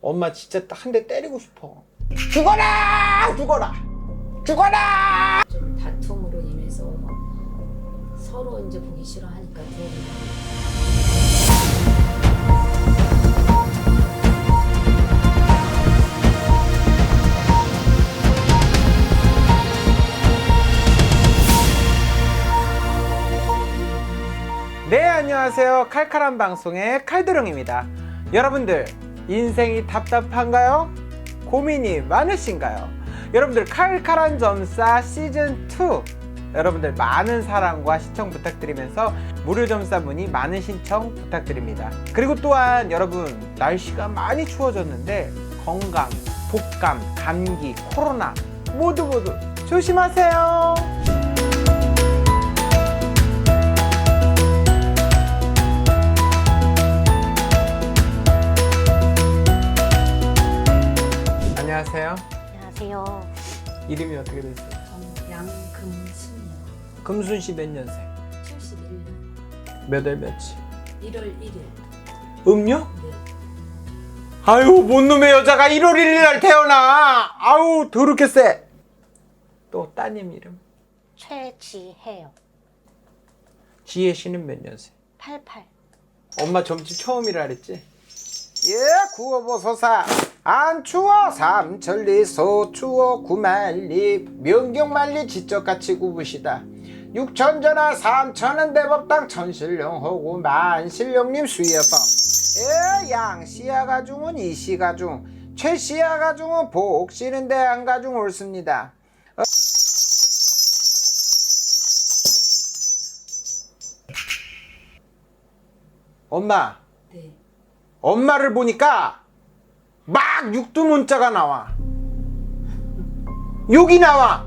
엄마 진짜 한 대 때리고 싶어. 죽어라! 죽어라! 죽어라! 좀 다툼으로 인해서 서로 이제 보기 싫어하니까 들어오는 네, 안녕하세요. 칼칼한 방송의 칼드렁입니다. 여러분들, 인생이 답답한가요? 고민이 많으신가요? 여러분들, 칼칼한 점사 시즌2 여러분들 많은 사랑과 시청 부탁드리면서 무료 점사 문의 많은 신청 부탁드립니다. 그리고 또한 여러분, 날씨가 많이 추워졌는데 건강, 독감, 감기, 코로나 모두 조심하세요. 안녕하세요. 안녕하세요. 이름이 어떻게 되세요? 저는 양금순이요. 금순 씨 몇 년생? 71년 몇 월 며칠? 1월 1일. 음력? 네. 아유, 뭔 놈의 여자가 1월 1일 날 태어나! 아유, 더럽게 쎄! 또 따님 이름? 최지혜요. 지혜 씨는 몇 년생? 88. 엄마 점집 처음이라 그랬지? 예, 구어보소사 안추워 삼천리 서추워 구만리 명경만리 지적같이 구부시다 육천전하 삼천은 대법당 천신령하고 만신령님 수여서 양시야가중은 이시가중 최시야가중은 복시는 대안가중 옳습니다. 엄마, 네. 엄마를 보니까 막 육두문자가 나와. 욕이 나와.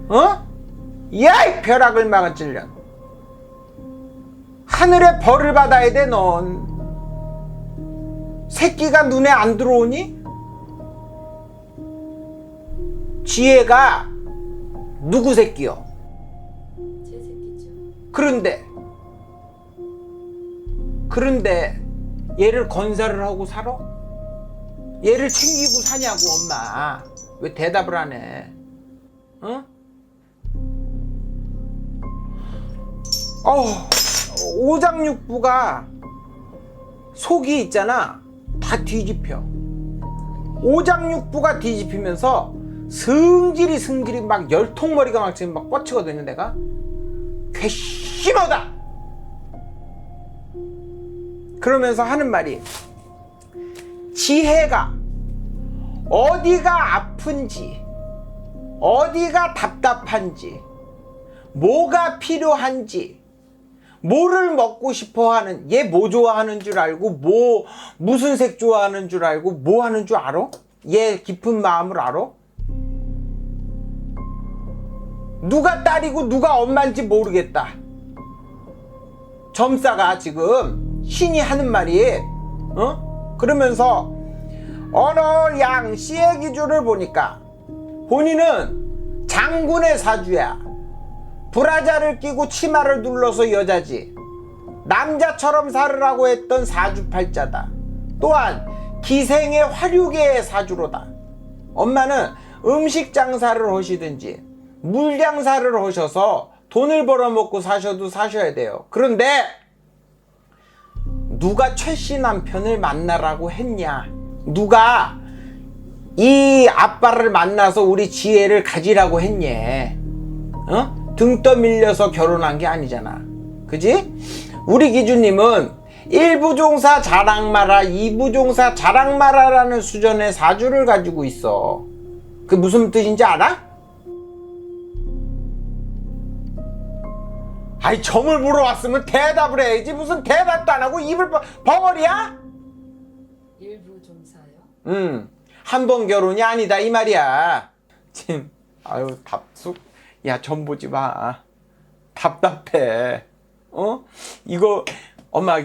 어? 야이 벼락을 막은 찔련. 하늘에 벌을 받아야 돼 넌. 새끼가 눈에 안 들어오니? 지혜가 누구 새끼요? 제 새끼죠. 그런데 얘를 건사를 하고 살아? 얘를 챙기고 사냐고 엄마. 왜 대답을 안 해? 어? 오장육부가 속이 있잖아. 다 뒤집혀. 오장육부가 뒤집히면서 승질이 막 열통머리가 막 지금 막 뻗치거든요 내가. 괘씸하다. 그러면서 하는 말이 지혜가 어디가 아픈지 어디가 답답한지 뭐가 필요한지 뭐를 먹고 싶어하는 얘 뭐 좋아하는 줄 알고 무슨 색 좋아하는 줄 알고 뭐 하는 줄 알아? 얘 깊은 마음을 알아? 누가 딸이고 누가 엄마인지 모르겠다. 점사가 지금 신이 하는 말이 그러면서 어느 양씨의 기주를 보니까 본인은 장군의 사주야. 브라자를 끼고 치마를 둘러서 여자지. 남자처럼 살으라고 했던 사주팔자다. 또한 기생의 화류계의 사주로다. 엄마는 음식 장사를 하시든지 물 장사를 하셔서 돈을 벌어먹고 사셔야 돼요. 그런데 누가 최씨 남편을 만나라고 했냐? 누가 이 아빠를 만나서 우리 지혜를 가지라고 했냐? 등 떠밀려서 결혼한 게 아니잖아. 그지? 우리 기주님은 1부종사 자랑마라 2부종사 자랑마라라는 수준의 사주를 가지고 있어. 그 무슨 뜻인지 알아? 아이, 점을 보러 왔으면 대답을 해야지. 무슨 대답도 안 하고 입을 벙어리야? 일부 종사요? 한 번 결혼이 아니다 이 말이야. 지금 아유 답숙. 야, 점 보지 마. 답답해. 이거 엄마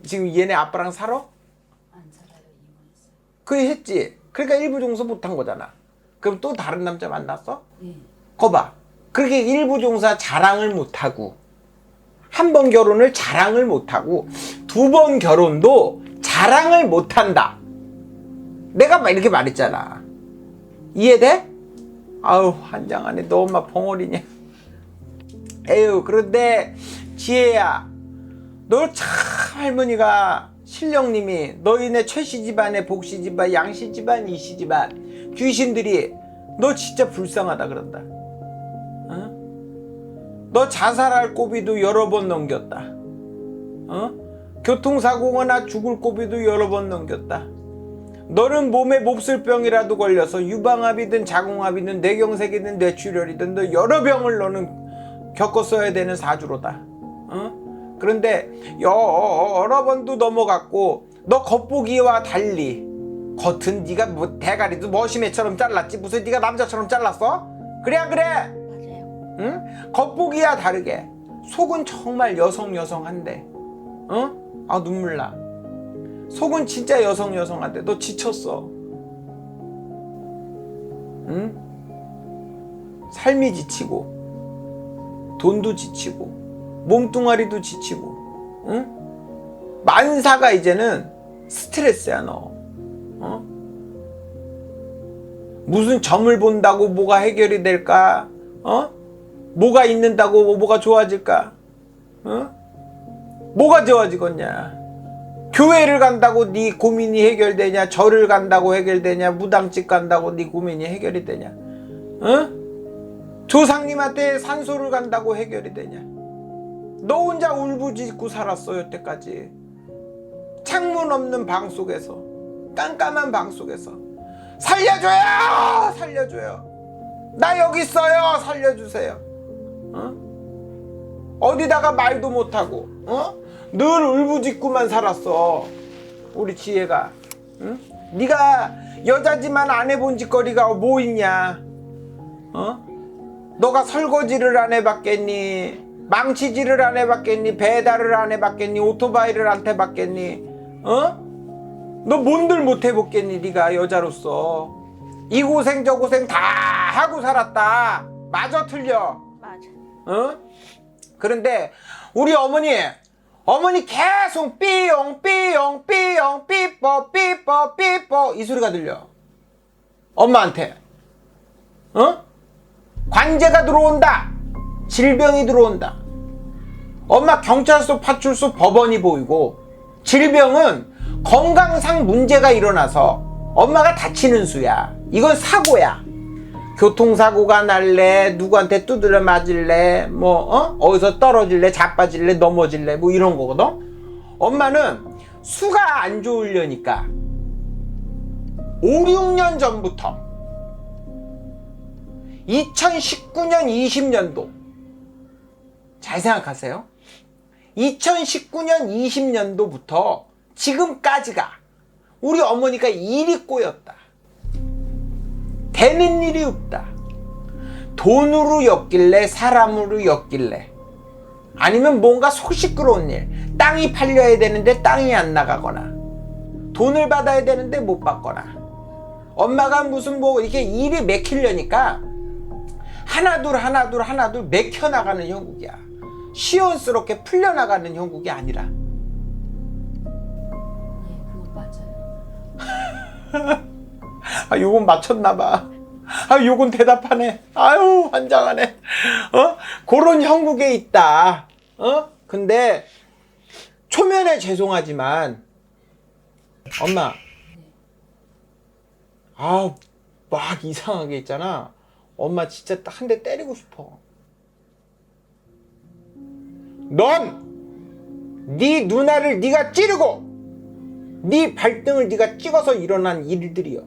지금 얘네 아빠랑 살아? 안 살아요. 이혼했어요. 그게 했지. 그러니까 일부 종사 못한 거잖아. 그럼 또 다른 남자 만났어? 네. 거봐. 그렇게 일부 종사 자랑을 못하고 한 번 결혼을 자랑을 못하고 두 번 결혼도 자랑을 못한다. 내가 막 이렇게 말했잖아. 이해돼? 아우 환장하네. 너 엄마 벙어리냐. 에휴. 그런데 지혜야, 너 참 할머니가 신령님이 너희네 최씨 집안에 복씨 집안 양씨 집안 이씨 집안 귀신들이 너 진짜 불쌍하다 그런다. 어? 너 자살할 고비도 여러 번 넘겼다. 어? 교통사고거나 죽을 고비도 여러 번 넘겼다. 너는 몸에 몹쓸병이라도 걸려서 유방암이든 자궁암이든 뇌경색이든 뇌출혈이든 너 여러 병을 너는 겪었어야 되는 사주로다. 어? 그런데 여러 번도 넘어갔고 너 겉보기와 달리 겉은 네가 뭐 대가리도 머시매처럼 잘랐지 무슨 네가 남자처럼 잘랐어? 그래 안 그래? 맞아요. 응? 겉보기와 다르게 속은 정말 여성한데 어? 아 눈물 나. 속은 진짜 여성한데 너 지쳤어. 응? 삶이 지치고 돈도 지치고 몸뚱아리도 지치고 응? 만사가 이제는 스트레스야 너. 어? 무슨 점을 본다고 뭐가 해결이 될까? 어? 뭐가 있는다고 뭐가 좋아질까? 어? 뭐가 좋아지겠냐? 교회를 간다고 네 고민이 해결되냐? 절을 간다고 해결되냐? 무당집 간다고 네 고민이 해결이 되냐? 어? 조상님한테 산소를 간다고 해결이 되냐? 너 혼자 울부짖고 살았어 여태까지. 창문 없는 방 속에서, 깜깜한 방 속에서 살려줘요! 살려줘요! 나 여기 있어요! 살려주세요! 어? 어디다가 말도 못하고 어? 늘 울부짖고만 살았어 우리 지혜가. 응? 네가 여자지만 안 해본 짓거리가 뭐 있냐? 어? 너가 설거지를 안 해봤겠니? 망치질을 안 해봤겠니? 배달을 안 해봤겠니? 오토바이를 안 타봤겠니? 어? 너 뭔들 못 해봤겠니? 네가 여자로서 이 고생 저 고생 다 하고 살았다. 맞아 틀려? 맞아. 어? 그런데 우리 어머니 계속 삐용 삐뽀 이 소리가 들려. 엄마한테. 어? 관제가 들어온다. 질병이 들어온다. 엄마 경찰서, 파출소, 법원이 보이고 질병은 건강상 문제가 일어나서 엄마가 다치는 수야. 이건 사고야. 교통사고가 날래, 누구한테 두드려 맞을래, 어디서 떨어질래, 자빠질래, 넘어질래, 뭐 이런 거거든. 엄마는 수가 안 좋으려니까 5, 6년 전부터 2019년 20년도 잘 생각하세요. 2019년 20년도부터 지금까지가 우리 어머니가 일이 꼬였다. 되는 일이 없다. 돈으로 엮일래 사람으로 엮일래 아니면 뭔가 속 시끄러운 일, 땅이 팔려야 되는데 땅이 안 나가거나 돈을 받아야 되는데 못 받거나 엄마가 무슨 뭐 이렇게 일이 맥히려니까 하나둘 맥혀나가는 형국이야. 시원스럽게 풀려나가는 형국이 아니라. 예, 그건 맞아요. 아, 요건 맞췄나봐. 아, 요건 대답하네. 아유, 환장하네. 어? 그런 형국에 있다. 어? 근데, 초면에 죄송하지만, 엄마. 아우, 막 이상하게 있잖아. 엄마 진짜 딱 한 대 때리고 싶어. 넌, 네 누나를 네가 찌르고, 네 발등을 네가 찍어서 일어난 일들이여.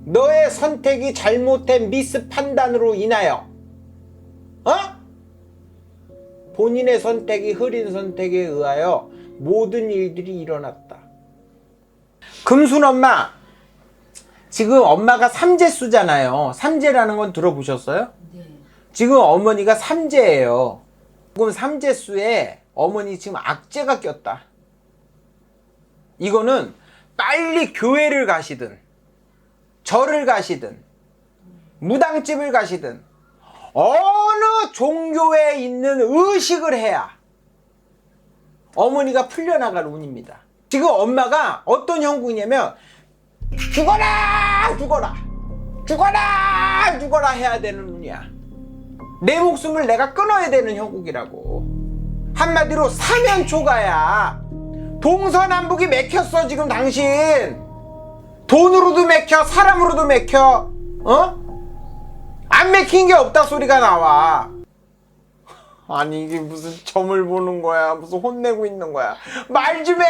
너의 선택이 잘못된 미스 판단으로 인하여 본인의 선택이 흐린 선택에 의하여 모든 일들이 일어났다. 금순 엄마, 지금 엄마가 삼재수잖아요. 삼재라는 건 들어보셨어요? 네. 지금 어머니가 삼재예요. 지금 삼재수에 어머니 지금 악재가 꼈다. 이거는 빨리 교회를 가시든 절을 가시든 무당집을 가시든 어느 종교에 있는 의식을 해야 어머니가 풀려나갈 운입니다. 지금 엄마가 어떤 형국이냐면 죽어라 죽어라 죽어라 죽어라 해야 되는 운이야. 내 목숨을 내가 끊어야 되는 형국이라고. 한마디로 사면초가야. 동서남북이 맥혔어 지금 당신. 돈으로도 맥혀 사람으로도 맥혀. 안 맥힌 게 없다 소리가 나와. 아니 이게 무슨 점을 보는 거야, 무슨 혼내고 있는 거야. 말 좀 해.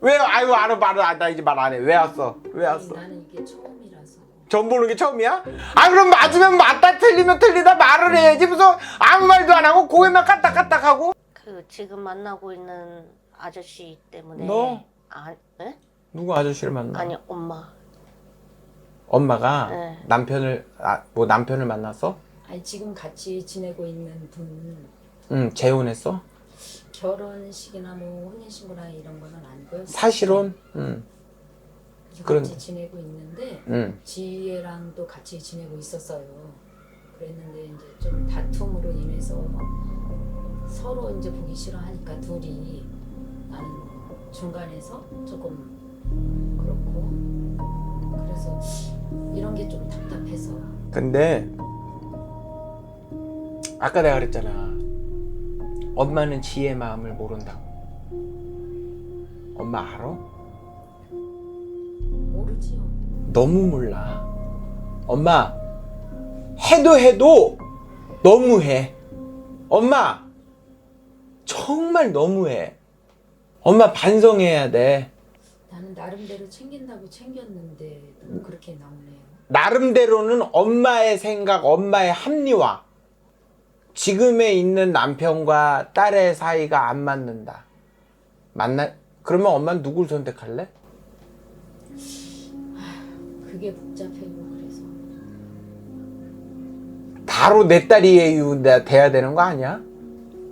왜? 아유 알아 나 이제 말 안 해. 왜 왔어? 나는 이게 처음이라서. 점 보는 게 처음이야? 아 그럼 맞으면 맞다 틀리면 틀리다 말을 해야지. 무슨 아무 말도 안 하고 고개만 까딱까딱하고. 그 지금 만나고 있는 아저씨 때문에. 너? 네? 누구 아저씨를 만나? 아니 엄마. 엄마가 네. 남편을 만났어? 아니 지금 같이 지내고 있는 분 응, 재혼했어? 결혼식이나 뭐 혼인신고나 이런 거는 아니고요. 사실혼? 응. 그래서 그런- 같이 지내고 있는데 응. 지혜랑도 같이 지내고 있었어요. 그랬는데 이제 좀 다툼으로 인해서 서로 이제 보기 싫어하니까 둘이 나는 중간에서 조금 그렇고 그래서 이런 게 좀 답답해서. 근데 아까 내가 그랬잖아. 엄마는 지혜의 마음을 모른다고. 엄마 알아? 모르지요. 너무 몰라. 엄마 해도 너무해. 엄마 정말 너무해. 엄마 반성해야 돼. 나는 나름대로 챙긴다고 챙겼는데 그렇게 나오네요. 나름대로는 엄마의 생각, 엄마의 합리화. 지금에 있는 남편과 딸의 사이가 안 맞는다. 그러면 엄마는 누굴 선택할래? 그게 복잡해요. 그래서 바로 내 딸이 돼야 되는 거 아니야?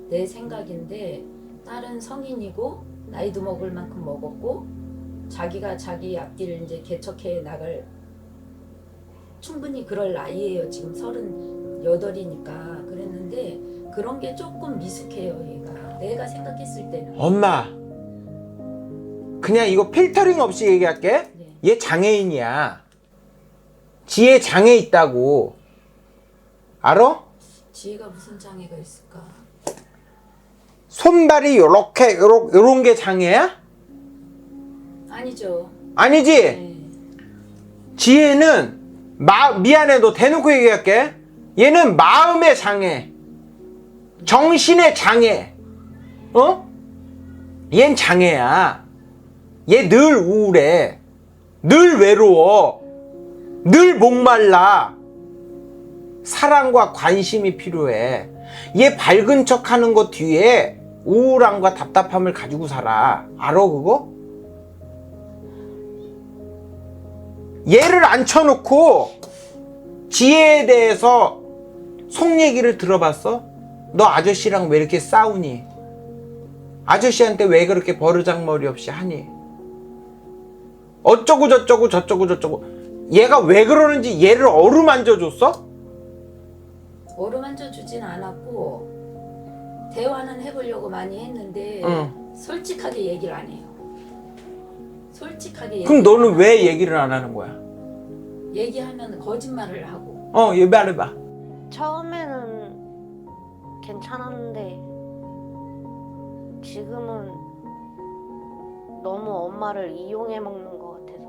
내 생각인데 딸은 성인이고 나이도 먹을 만큼 먹었고 자기가 자기 앞길을 이제 개척해 나갈 충분히 그럴 나이예요. 지금 38이니까. 그랬는데 그런 게 조금 미숙해요. 얘가 내가 생각했을 때는. 엄마 그냥 이거 필터링 없이 얘기할게. 네. 얘 장애인이야. 지혜 장애 있다고. 알아? 지혜가 무슨 장애가 있을까? 손발이 요런 게 장애야? 아니죠. 아니지? 네. 지혜는 미안해 너 대놓고 얘기할게. 얘는 마음의 장애, 정신의 장애. 얜 장애야. 얘 늘 우울해, 늘 외로워, 늘 목말라. 사랑과 관심이 필요해. 얘 밝은 척하는 것 뒤에 우울함과 답답함을 가지고 살아. 알아 그거? 얘를 앉혀놓고 지혜에 대해서 속 얘기를 들어봤어? 너 아저씨랑 왜 이렇게 싸우니? 아저씨한테 왜 그렇게 버르장머리 없이 하니? 어쩌고 저쩌고 얘가 왜 그러는지 얘를 어루만져 줬어? 어루만져 주진 않았고 대화는 해보려고 많이 했는데 응. 솔직하게 얘기를 안 해요. 솔직하게 그럼 얘기를 너는 안 왜 하고 얘기를 안 하는 거야? 얘기하면 거짓말을 하고. 얘 말해봐. 처음에는 괜찮았는데 지금은 너무 엄마를 이용해 먹는 것 같아서.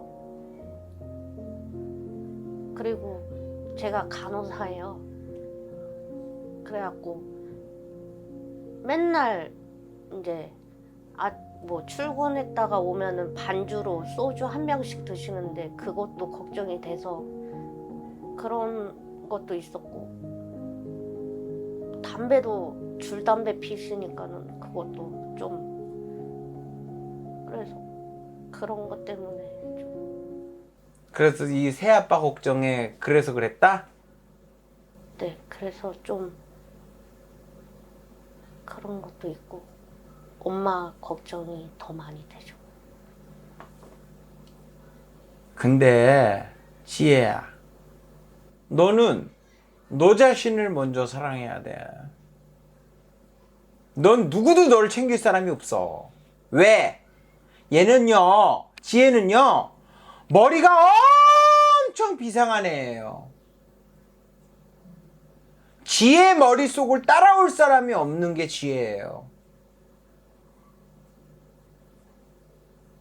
그리고 제가 간호사예요. 그래갖고 맨날 이제 뭐 출근했다가 오면은 반주로 소주 한 병씩 드시는데 그것도 걱정이 돼서 그런 것도 있었고, 담배도 줄담배 피시니까는 그것도 좀, 그래서 그런 것 때문에 좀. 그래서 이 새아빠 걱정에 그래서 그랬다? 네, 그래서 좀 그런 것도 있고 엄마 걱정이 더 많이 되죠. 근데 지혜야, 너는 너 자신을 먼저 사랑해야 돼. 넌 누구도 너를 챙길 사람이 없어. 왜? 얘는요, 지혜는요, 머리가 엄청 비상한 애예요. 지혜 머릿속을 따라올 사람이 없는 게 지혜예요.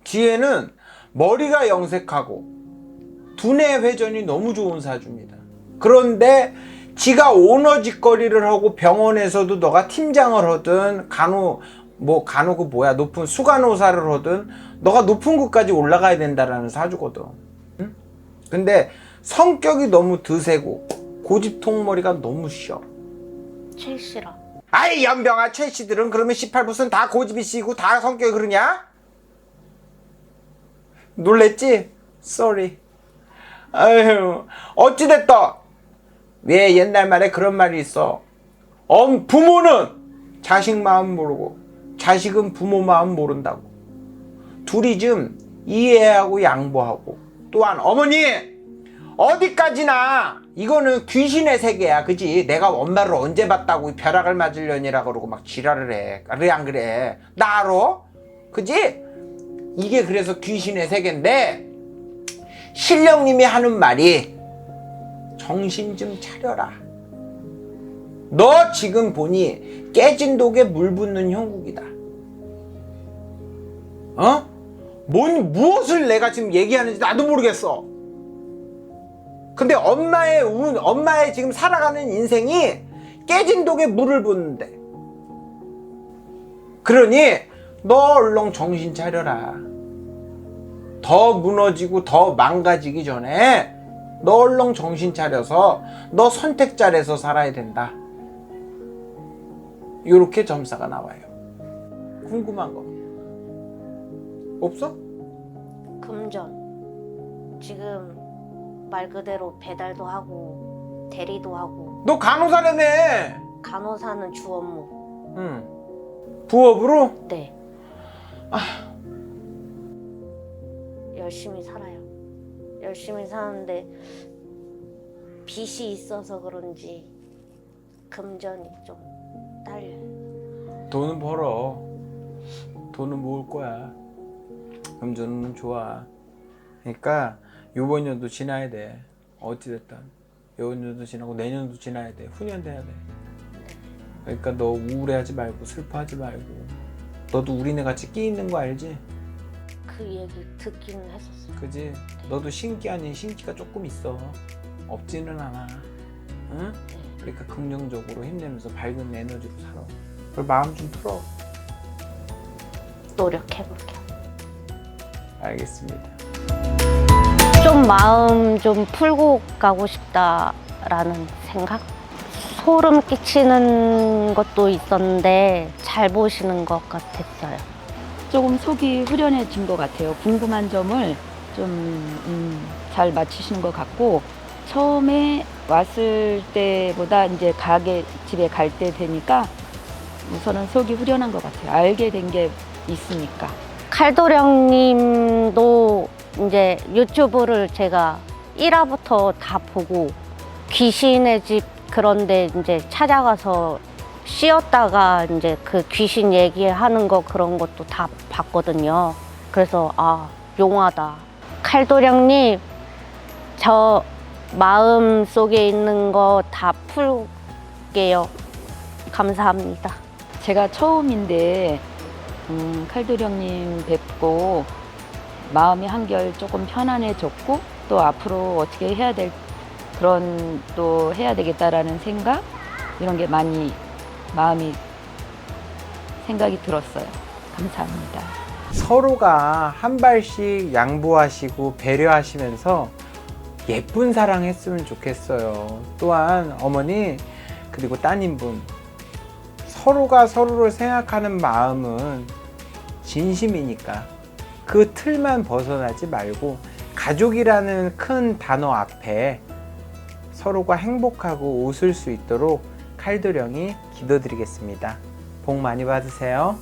지혜는 머리가 영색하고 두뇌 회전이 너무 좋은 사주입니다. 그런데 지가 오너짓거리를 하고 병원에서도 너가 팀장을 하든 높은 수간호사를 하든 너가 높은 곳까지 올라가야 된다라는 사주거든. 응? 근데 성격이 너무 드세고 고집통머리가 너무 쉬어. 첼시라. 아이 연병아, 최씨들은 그러면 18부선 다 고집이 씨고 다 성격이 그러냐? 놀랬지? Sorry. 아유, 어찌됐든 왜 옛날 말에 그런 말이 있어. 부모는 자식 마음 모르고 자식은 부모 마음 모른다고. 둘이 좀 이해하고 양보하고. 또한 어머니, 어디까지나 이거는 귀신의 세계야, 그지? 내가 엄마를 언제 봤다고 벼락을 맞으려니라 그러고 막 지랄을 해. 그래 안 그래? 나 알아? 그지? 이게 그래서 귀신의 세계인데, 신령님이 하는 말이 정신 좀 차려라. 너 지금 보니 깨진 독에 물 붓는 형국이다. 무엇을 내가 지금 얘기하는지 나도 모르겠어. 근데 엄마의 지금 살아가는 인생이 깨진 독에 물을 붓는데. 그러니 너 얼렁 정신 차려라. 더 무너지고 더 망가지기 전에 너 얼렁 정신 차려서 너 선택자에서 살아야 된다. 요렇게 점사가 나와요. 궁금한 거 없어? 금전. 지금 말 그대로 배달도 하고 대리도 하고. 너 간호사라며. 간호사는 주 업무. 응. 부업으로? 네. 열심히 살아요. 열심히 사는데 빚이 있어서 그런지 금전이 좀 딸려요. 돈은 벌어. 돈은 모을 거야. 금전은 좋아. 그러니까 요번 년도 지나야 돼. 어찌됐든 요번 년도 지나고 내년도 지나야 돼. 후년돼야 돼. 그러니까 너 우울해하지 말고 슬퍼하지 말고. 너도 우리네 같이 끼 있는 거 알지? 그 얘기 듣기는 했었어요. 그지? 너도 신기 아닌 신기가 조금 있어. 없지는 않아. 응? 네. 그러니까 긍정적으로 힘내면서 밝은 에너지로 살아. 그리고 마음 좀 풀어. 노력해볼게요. 알겠습니다. 좀 마음 좀 풀고 가고 싶다라는 생각? 소름 끼치는 것도 있었는데 잘 보시는 것 같았어요. 조금 속이 후련해진 것 같아요. 궁금한 점을 좀 잘 맞추시는 것 같고, 처음에 왔을 때보다 이제 집에 갈 때 되니까 우선은 속이 후련한 것 같아요. 알게 된 게 있으니까. 칼도령님도 이제 유튜브를 제가 1화부터 다 보고 귀신의 집 그런데 이제 찾아가서 쉬었다가 이제 그 귀신 얘기하는 거 그런 것도 다 봤거든요. 그래서 용하다. 칼도령님, 저 마음 속에 있는 거 다 풀게요. 감사합니다. 제가 처음인데 칼도령님 뵙고 마음이 한결 조금 편안해졌고, 또 앞으로 어떻게 해야 해야 되겠다라는 생각, 이런 게 많이 마음이 생각이 들었어요. 감사합니다. 서로가 한 발씩 양보하시고 배려하시면서 예쁜 사랑 했으면 좋겠어요. 또한 어머니 그리고 따님분, 서로가 서로를 생각하는 마음은 진심이니까 그 틀만 벗어나지 말고 가족이라는 큰 단어 앞에 서로가 행복하고 웃을 수 있도록 칼도령이 기도드리겠습니다. 복 많이 받으세요.